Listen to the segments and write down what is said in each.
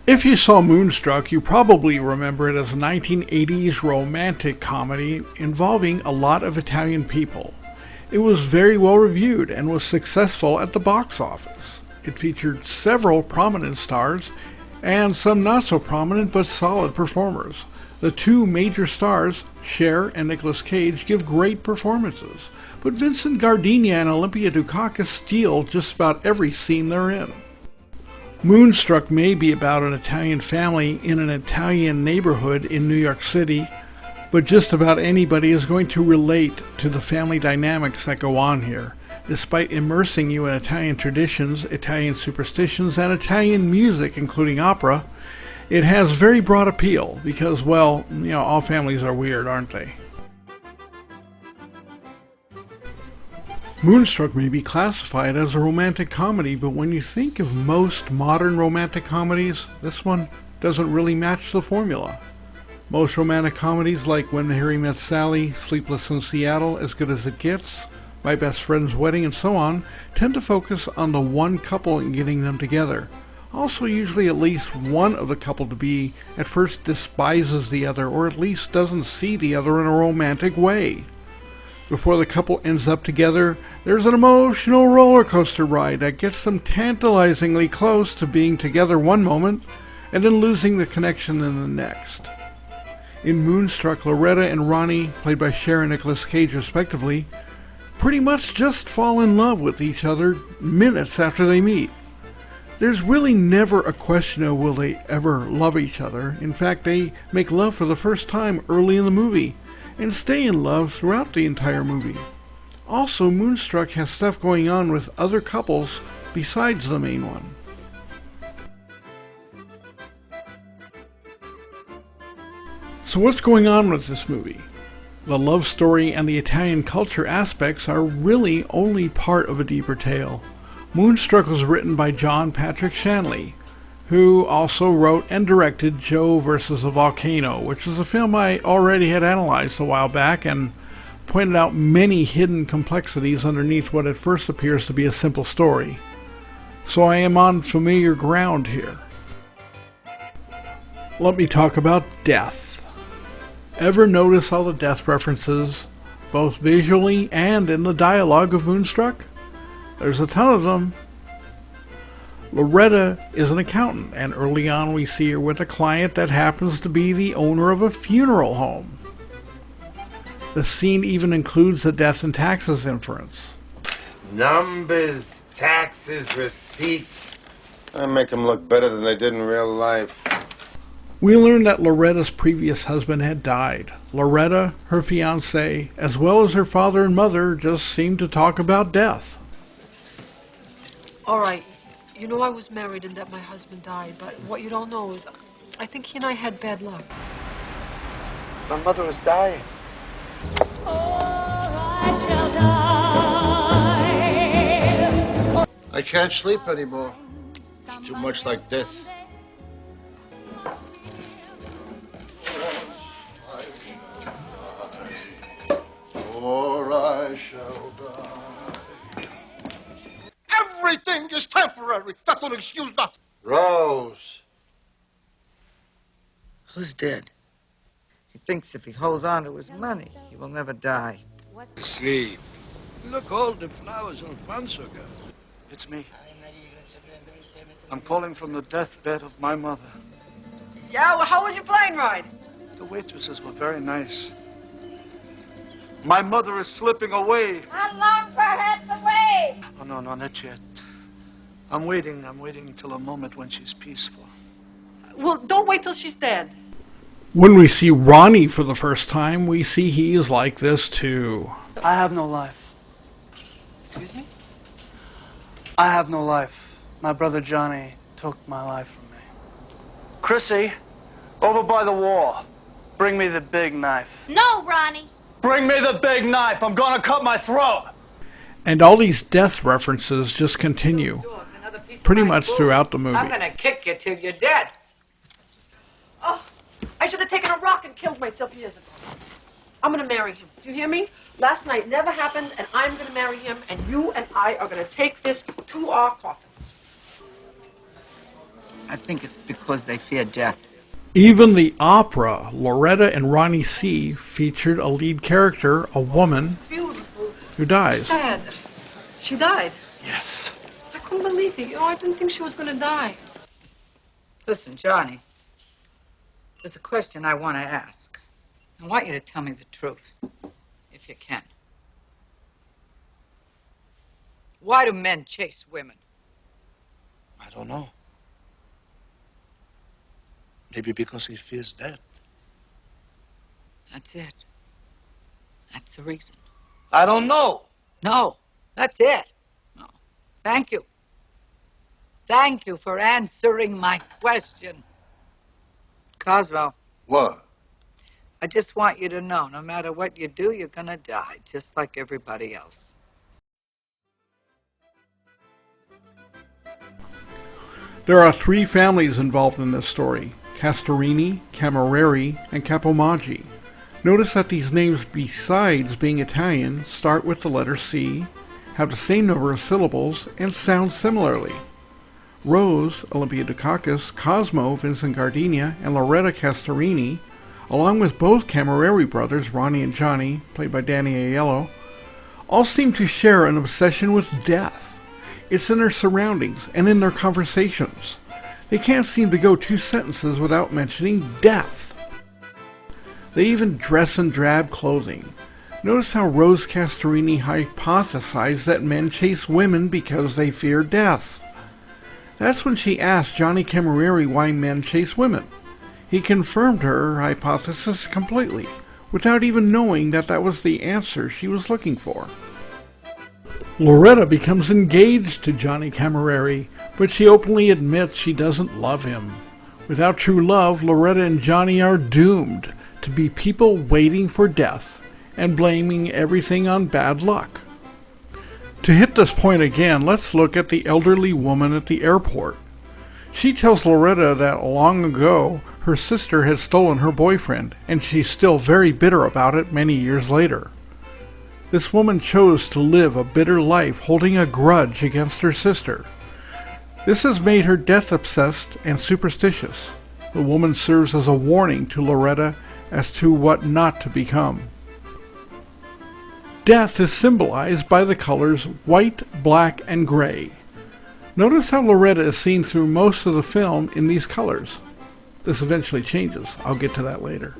If you saw Moonstruck, you probably remember it as a 1980s romantic comedy involving a lot of Italian people. It was very well reviewed and was successful at the box office. It featured several prominent stars and some not so prominent but solid performers. The two major stars, Cher and Nicolas Cage, give great performances, but Vincent Gardenia and Olympia Dukakis steal just about every scene they're in. Moonstruck may be about an Italian family in an Italian neighborhood in New York City, but just about anybody is going to relate to the family dynamics that go on here. Despite immersing you in Italian traditions, Italian superstitions, and Italian music, including opera, it has very broad appeal because, well, all families are weird, aren't they? Moonstruck may be classified as a romantic comedy, but when you think of most modern romantic comedies, this one doesn't really match the formula. Most romantic comedies like When Harry Met Sally, Sleepless in Seattle, As Good as It Gets, My Best Friend's Wedding, and so on, tend to focus on the one couple and getting them together. Also, usually at least one of the couple to be at first despises the other, or at least doesn't see the other in a romantic way. Before the couple ends up together, there's an emotional roller coaster ride that gets them tantalizingly close to being together one moment and then losing the connection in the next. In Moonstruck, Loretta and Ronnie, played by Cher and Nicolas Cage respectively, pretty much just fall in love with each other minutes after they meet. There's really never a question of will they ever love each other. In fact, they make love for the first time early in the movie and stay in love throughout the entire movie. Also, Moonstruck has stuff going on with other couples besides the main one. So what's going on with this movie? The love story and the Italian culture aspects are really only part of a deeper tale. Moonstruck was written by John Patrick Shanley, who also wrote and directed Joe vs. a Volcano, which is a film I already had analyzed a while back and pointed out many hidden complexities underneath what at first appears to be a simple story. So I am on familiar ground here. Let me talk about death. Ever notice all the death references, both visually and in the dialogue of Moonstruck? There's a ton of them. Loretta is an accountant, and early on we see her with a client that happens to be the owner of a funeral home. The scene even includes the death and taxes inference. Numbers, taxes, receipts. I make them look better than they did in real life. We learn that Loretta's previous husband had died. Loretta, her fiancé, as well as her father and mother just seemed to talk about death. All right, you know I was married and that my husband died, but what you don't know is I think he and I had bad luck. My mother is dying. I can't sleep anymore. It's too much like death. Or I shall die. Everything is temporary. That don't excuse nothing. Rose. Who's dead? He thinks if he holds on to his money, he will never die. Sleep. Look, all the flowers Alfonso got. It's me. I'm calling from the deathbed of my mother. Yeah, well, how was your plane ride? The waitresses were very nice. My mother is slipping away. How long for her to wait? Oh, no, not yet. I'm waiting until a moment when she's peaceful. Well, don't wait till she's dead. When we see Ronnie for the first time, we see he is like this too. I have no life. Excuse me? I have no life. My brother Johnny took my life from me. Chrissy, over by the wall. Bring me the big knife. No, Ronnie. Bring me the big knife. I'm gonna cut my throat. And all these death references just continue, pretty much throughout the movie. I'm gonna kick you till you're dead. Oh, I should have taken a rock and killed myself years ago. I'm gonna marry him. Do you hear me? Last night never happened, and I'm gonna marry him, and you and I are gonna take this to our coffins. I think it's because they fear death. Even the opera, Loretta and Ronnie C., featured a lead character, a woman, Beautiful. who dies. Sad. She died. Yes. I couldn't believe it. You know, I didn't think she was going to die. Listen, Johnny, there's a question I want to ask. I want you to tell me the truth, if you can. Why do men chase women? I don't know. Maybe because he fears death. That's it. That's the reason. I don't know. No, that's it. No. Thank you. Thank you for answering my question. Cosmo, What? I just want you to know, no matter what you do, you're gonna die, just like everybody else. There are 3 families involved in this story: Castorini, Camerari, and Capomaggi. Notice that these names, besides being Italian, start with the letter C, have the same number of syllables, and sound similarly. Rose, Olympia Dukakis, Cosmo, Vincent Gardenia, and Loretta Castorini, along with both Camerari brothers, Ronnie and Johnny, played by Danny Aiello, all seem to share an obsession with death. It's in their surroundings and in their conversations. They can't seem to go 2 sentences without mentioning death. They even dress in drab clothing. Notice how Rose Castorini hypothesized that men chase women because they fear death. That's when she asked Johnny Camerari why men chase women. He confirmed her hypothesis completely, without even knowing that that was the answer she was looking for. Loretta becomes engaged to Johnny Camerari, but she openly admits she doesn't love him. Without true love, Loretta and Johnny are doomed to be people waiting for death and blaming everything on bad luck. To hit this point again, let's look at the elderly woman at the airport. She tells Loretta that long ago her sister had stolen her boyfriend, and she's still very bitter about it many years later. This woman chose to live a bitter life, holding a grudge against her sister. This has made her death-obsessed and superstitious. The woman serves as a warning to Loretta as to what not to become. Death is symbolized by the colors white, black, and gray. Notice how Loretta is seen through most of the film in these colors. This eventually changes. I'll get to that later.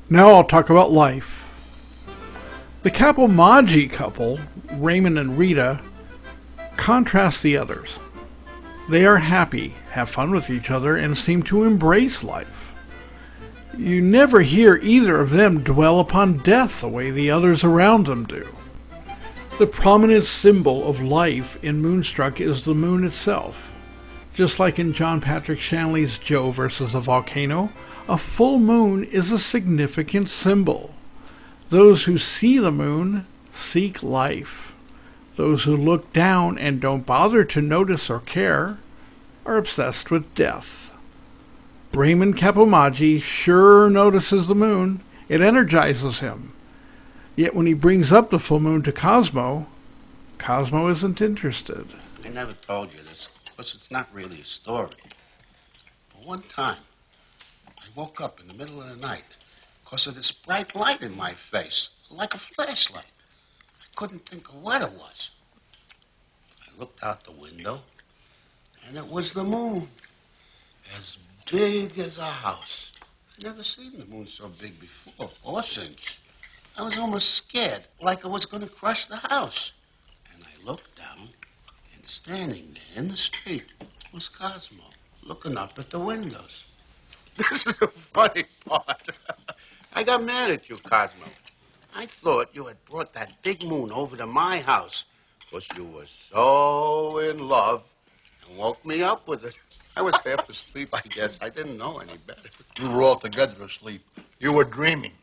Now I'll talk about life. The Capomaggi couple, Raymond and Rita, contrast the others. They are happy, have fun with each other, and seem to embrace life. You never hear either of them dwell upon death the way the others around them do. The prominent symbol of life in Moonstruck is the moon itself. Just like in John Patrick Shanley's Joe versus a Volcano, a full moon is a significant symbol. Those who see the moon seek life. Those who look down and don't bother to notice or care are obsessed with death. Raymond Capomaggi sure notices the moon. It energizes him. Yet when he brings up the full moon to Cosmo, Cosmo isn't interested. I never told you this, because it's not really a story. But one time, I woke up in the middle of the night because of this bright light in my face, like a flashlight. I couldn't think of what it was. I looked out the window, and it was the moon, as big as a house. I'd never seen the moon so big before or since. I was almost scared, like it was going to crush the house. And I looked down, and standing there in the street was Cosmo, looking up at the windows. This is the funny part. I got mad at you, Cosmo. I thought you had brought that big moon over to my house because you were so in love and woke me up with it. I was half asleep, I guess. I didn't know any better. You were altogether asleep. You were dreaming.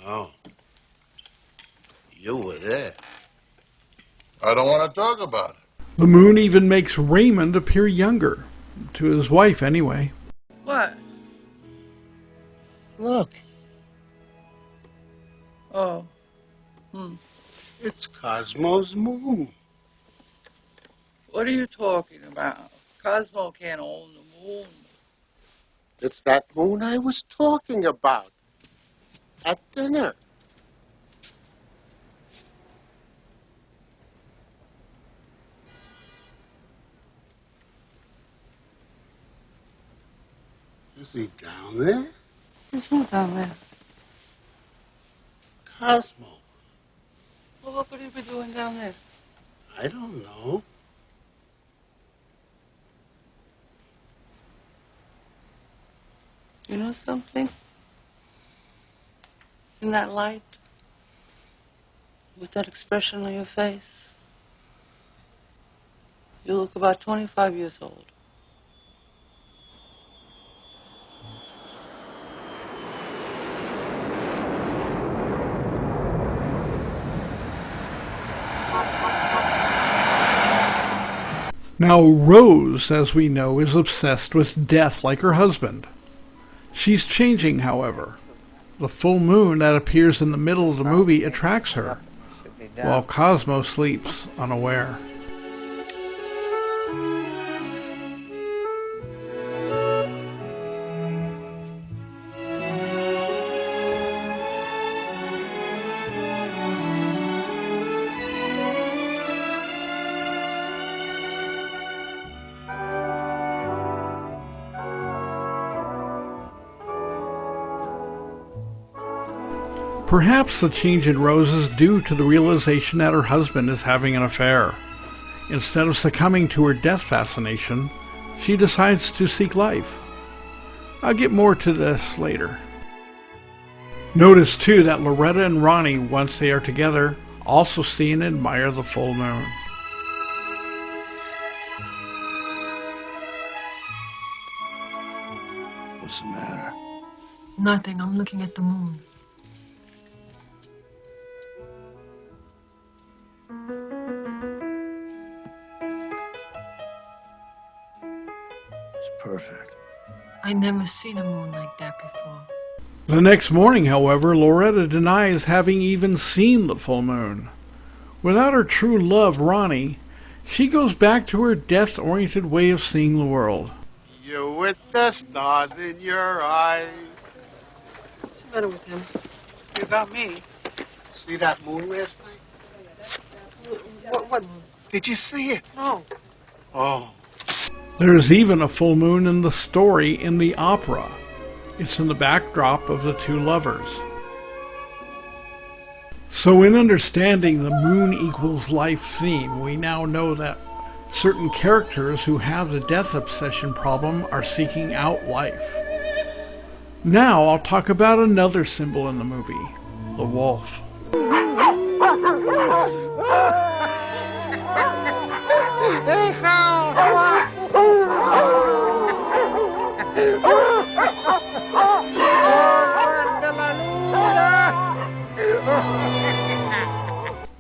No. You were there. I don't want to talk about it. The moon even makes Raymond appear younger. To his wife, anyway. What? Look, Oh. it's Cosmo's moon. What are you talking about? Cosmo can't own the moon. It's that moon I was talking about at dinner. Is he down there? There's who down there? Cosmo. Well, what would he be doing down there? I don't know. You know something? In that light, with that expression on your face, you look about 25 years old. Now, Rose, as we know, is obsessed with death like her husband. She's changing, however. The full moon that appears in the middle of the movie attracts her, while Cosmo sleeps unaware. Perhaps the change in Rose is due to the realization that her husband is having an affair. Instead of succumbing to her death fascination, she decides to seek life. I'll get more to this later. Notice too that Loretta and Ronnie, once they are together, also see and admire the full moon. What's the matter? Nothing. I'm looking at the moon. It's perfect. I never seen a moon like that before. The next morning, however, Loretta denies having even seen the full moon. Without her true love, Ronnie, she goes back to her death-oriented way of seeing the world. You with the stars in your eyes. What's the matter with him? You got me. See that moon last night? What moon? Did you see it? No. Oh. There's even a full moon in the story in the opera. It's in the backdrop of the two lovers. So in understanding the moon equals life theme, we now know that certain characters who have the death obsession problem are seeking out life. Now I'll talk about another symbol in the movie, the wolf.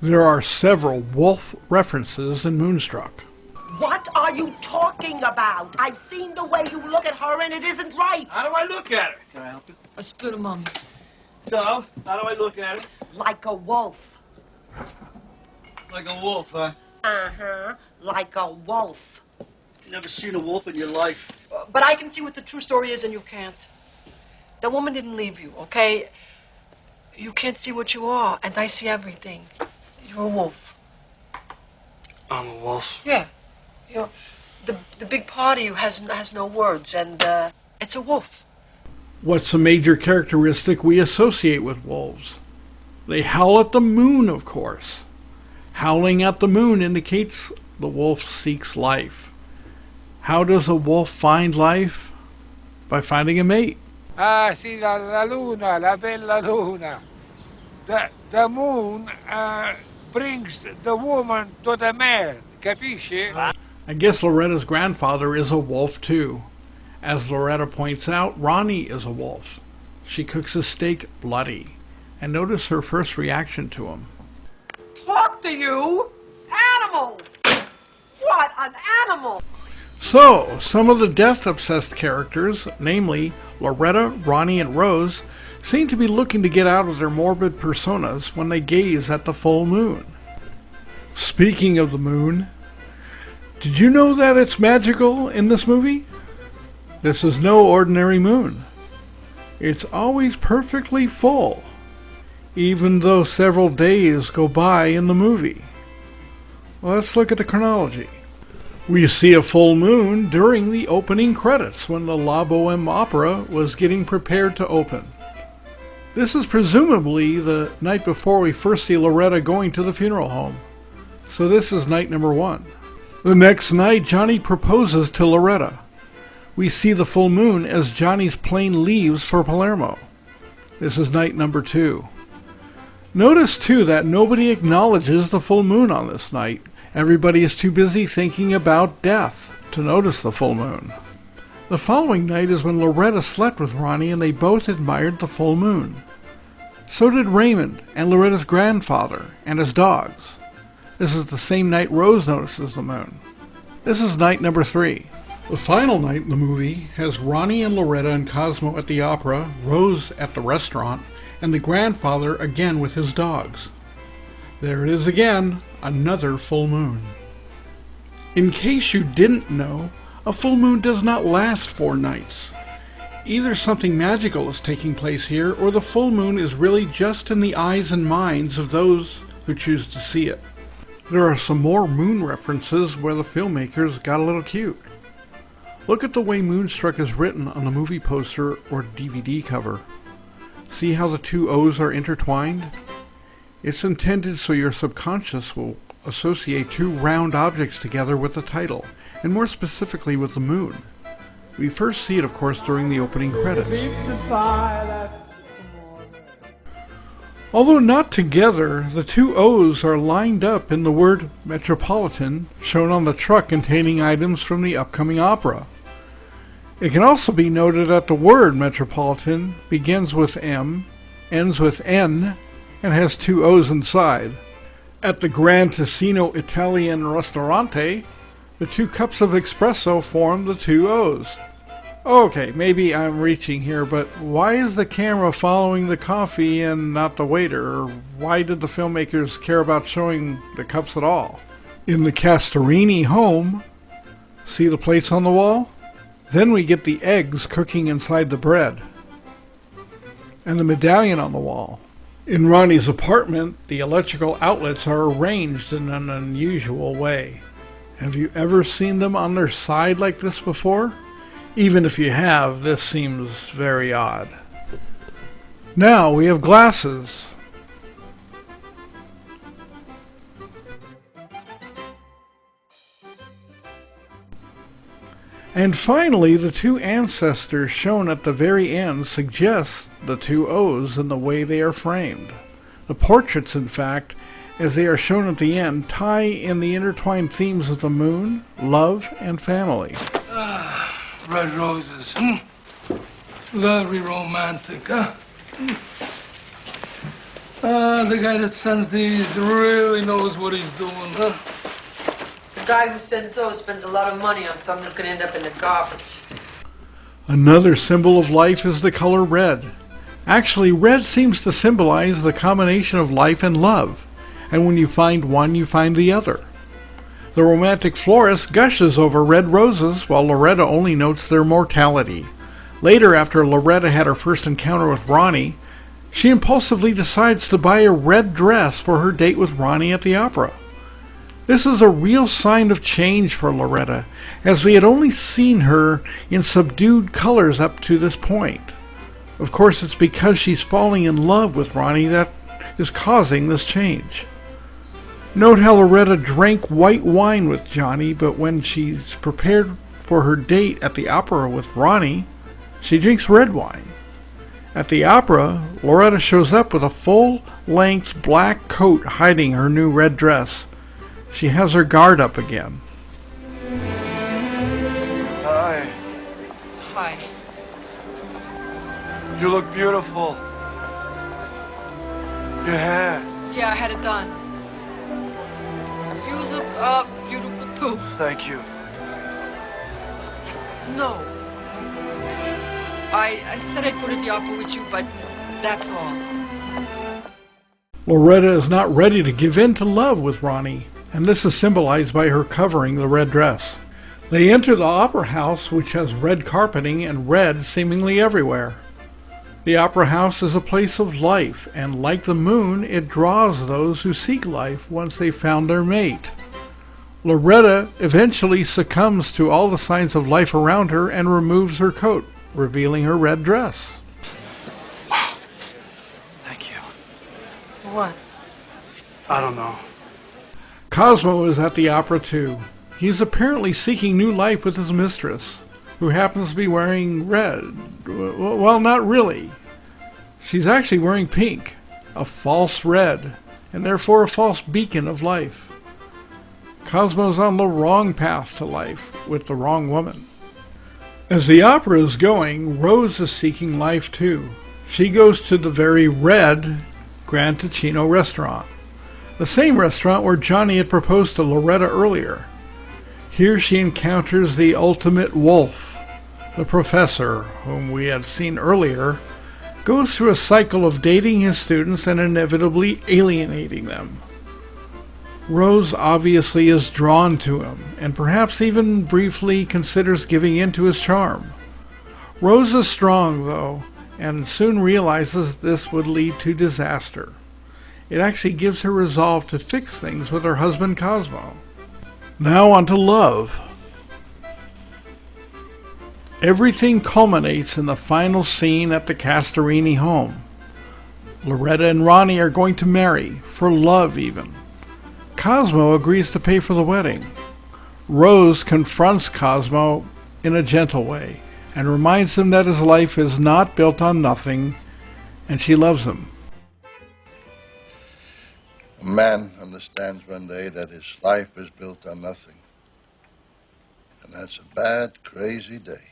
There are several wolf references in Moonstruck. What are you talking about? I've seen the way you look at her and it isn't right. How do I look at her? Can I help you? A split of mums. So, how do I look at her? Like a wolf. Like a wolf, huh? Uh-huh. Like a wolf. You never seen a wolf in your life. But I can see what the true story is and you can't. The woman didn't leave you, okay? You can't see what you are, and I see everything. You're a wolf. I'm a wolf. Yeah. You know, the big part of you has no words, and it's a wolf. What's a major characteristic we associate with wolves? They howl at the moon, of course. Howling at the moon indicates the wolf seeks life. How does a wolf find life? By finding a mate. Ah, sì, la luna, la bella luna. The moon brings the woman to the man, capisci? I guess Loretta's grandfather is a wolf too. As Loretta points out, Ronnie is a wolf. She cooks his steak bloody. And notice her first reaction to him. Talk to you? Animal! What an animal! So, some of the death-obsessed characters, namely Loretta, Ronnie, and Rose, seem to be looking to get out of their morbid personas when they gaze at the full moon. Speaking of the moon, Did you know that it's magical in this movie? This is no ordinary moon. It's always perfectly full, even though several days go by in the movie. Well, let's look at the chronology. We see a full moon during the opening credits when the La Boheme Opera was getting prepared to open. This is presumably the night before we first see Loretta going to the funeral home. So this is night number 1. The next night, Johnny proposes to Loretta. We see the full moon as Johnny's plane leaves for Palermo. This is night number 2. Notice too that nobody acknowledges the full moon on this night. Everybody is too busy thinking about death to notice the full moon. The following night is when Loretta slept with Ronnie and they both admired the full moon. So did Raymond and Loretta's grandfather and his dogs. This is the same night Rose notices the moon. This is night number 3. The final night in the movie has Ronnie and Loretta and Cosmo at the opera, Rose at the restaurant, and the grandfather again with his dogs. There it is again, another full moon. In case you didn't know, a full moon does not last 4 nights. Either something magical is taking place here, or the full moon is really just in the eyes and minds of those who choose to see it. There are some more moon references where the filmmakers got a little cute. Look at the way Moonstruck is written on the movie poster or DVD cover. See how the 2 O's are intertwined? It's intended so your subconscious will associate 2 round objects together with the title, and more specifically with the moon. We first see it, of course, during the opening credits. Although not together, the 2 O's are lined up in the word Metropolitan, shown on the truck containing items from the upcoming opera. It can also be noted that the word Metropolitan begins with M, ends with N, and has 2 O's inside. At the Grand Ticino Italian Ristorante, the 2 cups of espresso form the 2 O's. Okay, maybe I'm reaching here, but why is the camera following the coffee and not the waiter? Or why did the filmmakers care about showing the cups at all? In the Castorini home, see the plates on the wall? Then we get the eggs cooking inside the bread. And the medallion on the wall. In Ronnie's apartment, the electrical outlets are arranged in an unusual way. Have you ever seen them on their side like this before? Even if you have, this seems very odd. Now we have glasses. And finally, the 2 ancestors shown at the very end suggest the 2 O's in the way they are framed. The portraits, in fact, as they are shown at the end, tie in the intertwined themes of the moon, love, and family. Red roses. Very romantic, huh? The guy that sends these really knows what he's doing, huh? The guy who sends those spends a lot of money on something that's going to end up in the garbage. Another symbol of life is the color red. Actually, red seems to symbolize the combination of life and love. And when you find one, you find the other. The romantic florist gushes over red roses, while Loretta only notes their mortality. Later, after Loretta had her first encounter with Ronnie, she impulsively decides to buy a red dress for her date with Ronnie at the opera. This is a real sign of change for Loretta, as we had only seen her in subdued colors up to this point. Of course, it's because she's falling in love with Ronnie that is causing this change. Note how Loretta drank white wine with Johnny, but when she's prepared for her date at the opera with Ronnie, she drinks red wine. At the opera, Loretta shows up with a full-length black coat hiding her new red dress. She has her guard up again. Hi. Hi. You look beautiful. Your hair. Yeah, I had it done. You look beautiful too. Thank you. No. I said I'd go to the opera with you, but that's all. Loretta is not ready to give in to love with Ronnie, and this is symbolized by her covering the red dress. They enter the opera house, which has red carpeting and red seemingly everywhere. The opera house is a place of life, and like the moon, it draws those who seek life once they've found their mate. Loretta eventually succumbs to all the signs of life around her and removes her coat, revealing her red dress. Wow. Thank you. What? I don't know. Cosmo is at the opera too. He's apparently seeking new life with his mistress, who happens to be wearing red. Well, not really. She's actually wearing pink, a false red, and therefore a false beacon of life. Cosmo's on the wrong path to life with the wrong woman. As the opera is going, Rose is seeking life too. She goes to the very red Gran Ticino restaurant, the same restaurant where Johnny had proposed to Loretta earlier. Here she encounters the ultimate wolf. The professor, whom we had seen earlier, goes through a cycle of dating his students and inevitably alienating them. Rose obviously is drawn to him, and perhaps even briefly considers giving in to his charm. Rose is strong, though, and soon realizes this would lead to disaster. It actually gives her resolve to fix things with her husband Cosmo. Now on to love. Everything culminates in the final scene at the Castorini home. Loretta and Ronnie are going to marry, for love even. Cosmo agrees to pay for the wedding. Rose confronts Cosmo in a gentle way and reminds him that his life is not built on nothing, and she loves him. A man understands one day that his life is built on nothing. And that's a bad, crazy day.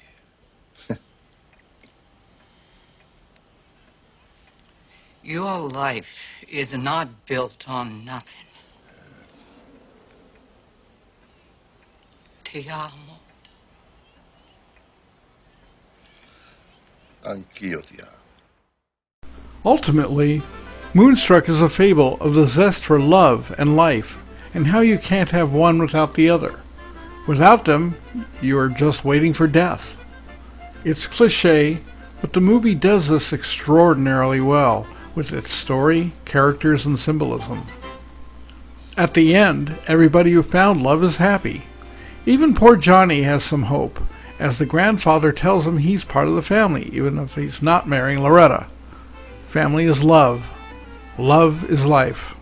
Your life is not built on nothing. Ti amo. Anch'io ti amo. Ultimately, Moonstruck is a fable of the zest for love and life, and how you can't have one without the other. Without them, you are just waiting for death. It's cliché, but the movie does this extraordinarily well, with its story, characters, and symbolism. At the end, everybody who found love is happy. Even poor Johnny has some hope, as the grandfather tells him he's part of the family, even if he's not marrying Loretta. Family is love. Love is life.